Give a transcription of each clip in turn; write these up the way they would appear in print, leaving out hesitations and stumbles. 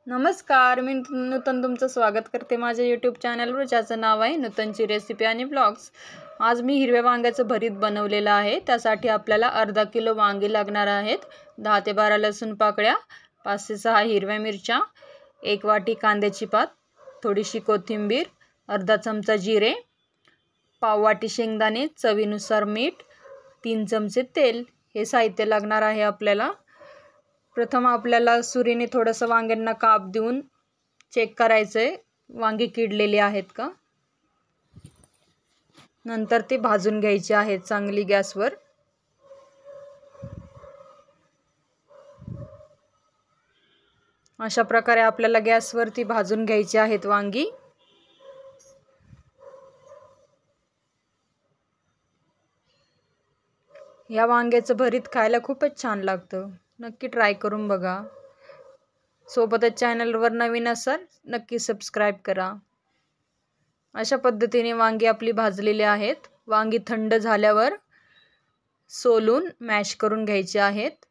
नमस्कार, मी नूतन तुमचं स्वागत करते माझ्या यूट्यूब चॅनलवर, ज्याचं नाव आहे नूतनची रेसिपी आणि ब्लॉग्स। आज मी हिरव्या वांग्याचं भरीत बनवलेलं आहे। त्यासाठी आपल्याला अर्धा किलो वांगी लागणार आहेत, 10 ते 12 लसूण पाकळ्या, 5 ते 6 हिरव्या मिरच्या, 1 वाटी कांद्याची पात, थोडीशी कोथिंबीर, अर्धा चमचा जिरे, पाव वाटी शेंगदाणे, चवीनुसार मीठ, 3 चमचे तेल हे साहित्य लागणार आहे आपल्याला। प्रथम आपल्याला सुरीने थोडंसं वांग्यांना काप देऊन चेक करायचंय वांगी किडलेली आहेत का। नंतर ते भाजून घ्यायचे आहेत चांगली गॅसवर। अशा प्रकारे आपल्याला गॅसवरती भाजून घ्यायची आहेत वांगी। या वांग्याचं भरीत खायला खूपच छान लागतं, नक्की ट्राय करून बघा। सोबतच चॅनलवर नवीन असाल नक्की सबस्क्राइब करा। अशा पद्धतीने वांगी आपली भाजलेली आहेत। वांगी थंड झाल्यावर सोलून मॅश करून घ्यायची आहेत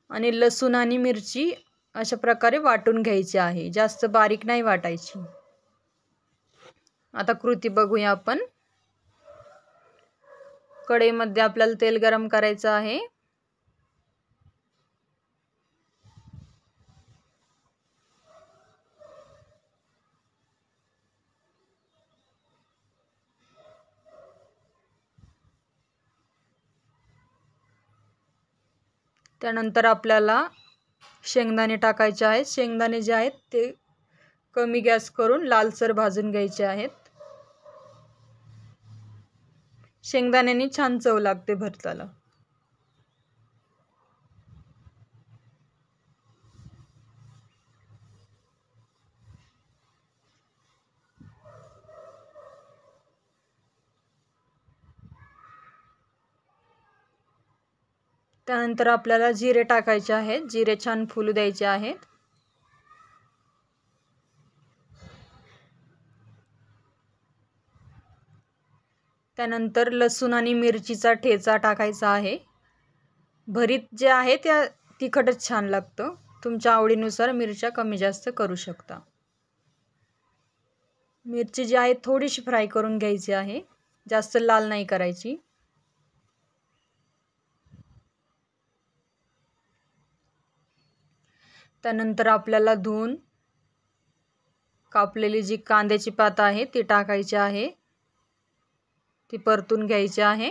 आणि लसूण आणि मिरची अशा प्रकारे वाटून घ्यायची आहे, जास्त बारीक नाही वाटायची। आता कृती बघूया आपण। कढईमध्ये आपल्याला तेल गरम करायचं आहे। त्यानंतर आपल्याला शेंगदाणे टाकायचे आहेत। शेंगदाणे जे आहेत ते कमी गॅस करून लालसर भाजून घ्यायचे आहेत। शेंगदाण्याने छान चव लागते भरताला। त्यानंतर आपल्याला जिरे टाकायचे आहेत। जिरे छान फुलू द्यायचे आहेत। त्यानंतर लसूण आणि मिरचीचा ठेचा टाकायचा आहे। भरीत जे आहे त्या तिखटच छान लागतं, तुमच्या आवडीनुसार मिरच्या कमी जास्त करू शकता। मिरची जी आहे थोडीशी फ्राय करून घ्यायची आहे, जास्त लाल नाही करायची। त्यानंतर आपल्याला धुवून कापलेली जी कांद्याची पात आहे ती टाकायची आहे, ती परतून घ्यायची आहे।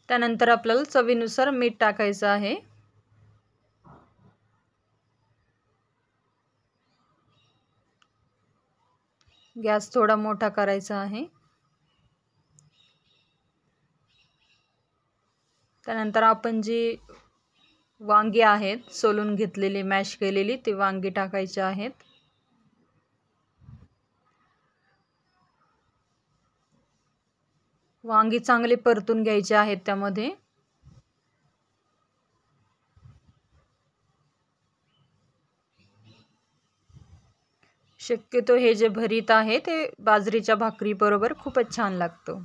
त्यानंतर आपल्याला चवीनुसार मीठ टाकायचं आहे। गॅस थोडा मोठा करायचा आहे। त्यानंतर आपण जी वांगी आहेत सोलून घेतलेली मॅश केलेली ती वांगी टाकायची आहेत। वांगी चांगली परतून घ्यायची आहेत त्यामध्ये। शक्यतो हे जे भरीत आहे ते बाजरीच्या भाकरी बरोबर खूपच छान लागतं।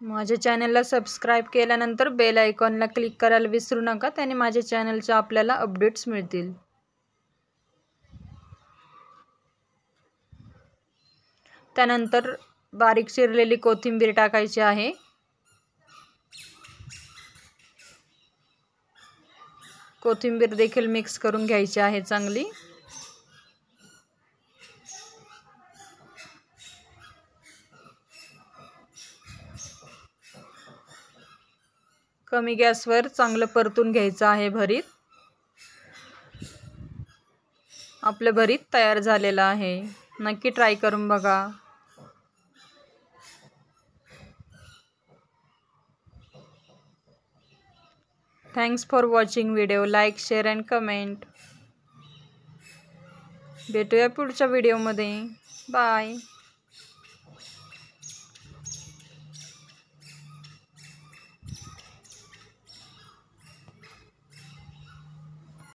माझ्या चॅनलला सबस्क्राइब केल्यानंतर बेल आयकॉनला क्लिक करायला विसरू नका, त्याने माझ्या चॅनलचे आपल्याला अपडेट्स मिळतील। त्यानंतर बारीक चिरलेली कोथिंबीर टाकायची आहे। कोथिंबीर देखील मिक्स करून घ्यायची आहे चांगली। कमी गॅसवर चांगलं परतून घ्यायचं आहे भरीत। आपलं भरीत तयार झालेलं आहे, नक्की ट्राय करून बघा। Thanks for watching video. Like, share and comment. भेटूया पुढच्या व्हिडिओमध्ये. बाय.